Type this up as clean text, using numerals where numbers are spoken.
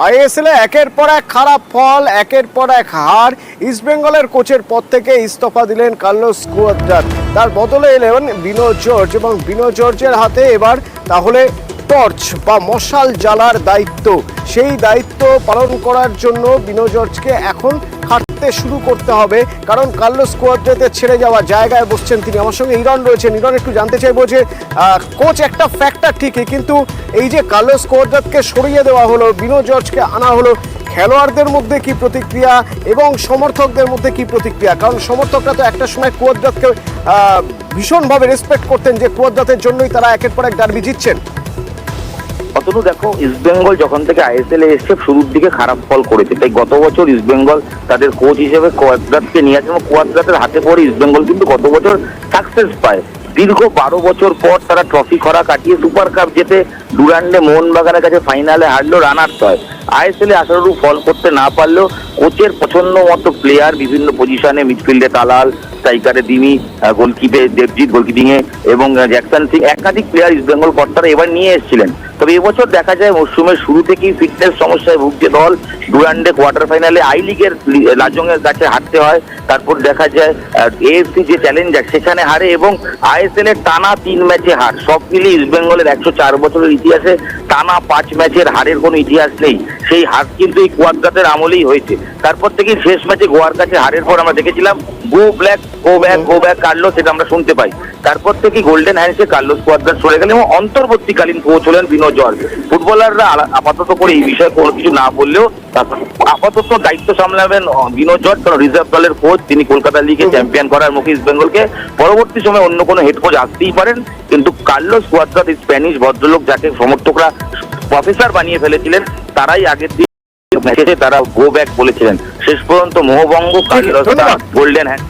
ISL এ একের পর এক খারাপ ফল, একের পর এক হার। ইস্টবেঙ্গলের কোচের পদ থেকে ইস্তফা দিলেন কার্লোস কুয়াদ্রাত। তার বদলে এলেন বিনো জর্জ এবং বিনো জর্জের হাতে এবার তাহলে টর্চ বা মশাল জ্বালার দায়িত্ব। সেই দায়িত্ব পালন করার জন্য বিনো জর্জকে এখন খাটতে শুরু করতে হবে, কারণ কার্লোস কুয়াদ্রাতের ছেড়ে যাওয়া জায়গায় বসছেন তিনি। আমার সঙ্গে ইরন রয়েছেন। ইরন, একটু জানতে চাইবো যে কোচ একটা ফ্যাক্টর ঠিকই, কিন্তু এই যে কার্লোস কুয়াদ্রাতকে সরিয়ে দেওয়া হলো, বিনো জর্জকে আনা হলো, খেলোয়াড়দের মধ্যে কি প্রতিক্রিয়া এবং সমর্থকদের মধ্যে কি প্রতিক্রিয়া? কারণ সমর্থকরা তো একটা সময় কুয়াদ্রাতকে ভীষণভাবে রেসপেক্ট করতেন, যে কুয়াদ্রাতের জন্যই তারা একের পর এক ডার্বি জিতছেন। অতনু, দেখো, ইস্টবেঙ্গল যখন থেকে আইএসএল এ এসছে শুরুর দিকে খারাপ ফল করেছে। তাই গত বছর ইস্টবেঙ্গল তাদের কোচ হিসেবে কুয়াদ্রাতকে নিয়ে আসে এবং কুয়াদ্রাতের হাতে পড়ে ইস্টবেঙ্গল কিন্তু গত বছর সাকসেস পায়। দীর্ঘ 12 বছর পর তারা ট্রফি খরা কাটিয়ে সুপার কাপ জেতে ডুরান্ডে মোহনবাগানের কাছে ফাইনালে হারলো, রানার্স হয়। আইএসএল এ আশানুরূপ ফল করতে না পারলেও কোচের পছন্দ মতো প্লেয়ার বিভিন্ন পজিশনে, মিডফিল্ডে তালাল, স্ট্রাইকারে দিমি, গোলকিপে দেবজিৎ, গোলকিপিংয়ে এবং জ্যাকসন সিং, একাধিক প্লেয়ার ইস্টবেঙ্গল কর্তারা এবার নিয়ে এসেছিলেন। তবে এবছর দেখা যায় মরশুমের শুরু থেকেই ফিটনেস সমস্যায় ভুগছে দল। ডুরান্ডে কোয়ার্টার ফাইনালে আই লিগের লাজংয়ের কাছে হারতে হয়। তারপর দেখা যায় এএফসি যে চ্যালেঞ্জার সেখানে হারে এবং আইএসএল এর টানা 3 ম্যাচে হার। সব মিলিয়ে ইস্টবেঙ্গলের 104 বছরের ইতিহাসে টানা 5 ম্যাচের হারের কোনো ইতিহাস নেই। সেই হার কিন্তু এই কুয়াদ্রাতের আমলেই হয়েছে। তারপর থেকে শেষ ম্যাচে গোয়ার কাছে হারের পর আমরা দেখেছিলাম go black, go back, go back Carlos, সেটা আমরা শুনতে পাই। তারপর থেকে গোল্ডেন হ্যান্ডসে কার্লোস কুয়াদ্রাত সরে গেলেন এবং অন্তর্বর্তীকালীন কোচ হলেন বিনো জর্জ। ফুটবলাররা আপাতত করে এই বিষয়ে কোনো কিছু না বললেও আপাতত দায়িত্ব সামলাবেন বিনো জর্জ, কারণ রিজার্ভ দলের কোচ তিনি। কলকাতা লিগে চ্যাম্পিয়ন করার মুখে ইস্টবেঙ্গলকে। পরবর্তী সময় অন্য কোনো হেড কোচ আসতেই পারেন, কিন্তু কার্লোস কুয়াদ্রাত স্প্যানিশ ভদ্রলোক, যাকে সমর্থকরা প্রফেসর বানিয়ে ফেলেছিলেন, তারাই আগের দিন ম্যাচে তারা গো ব্যাক বলেছিলেন। শেষ পর্যন্ত মোহভঙ্গ, কার্লোস গোল্ডেন হ্যান্ড।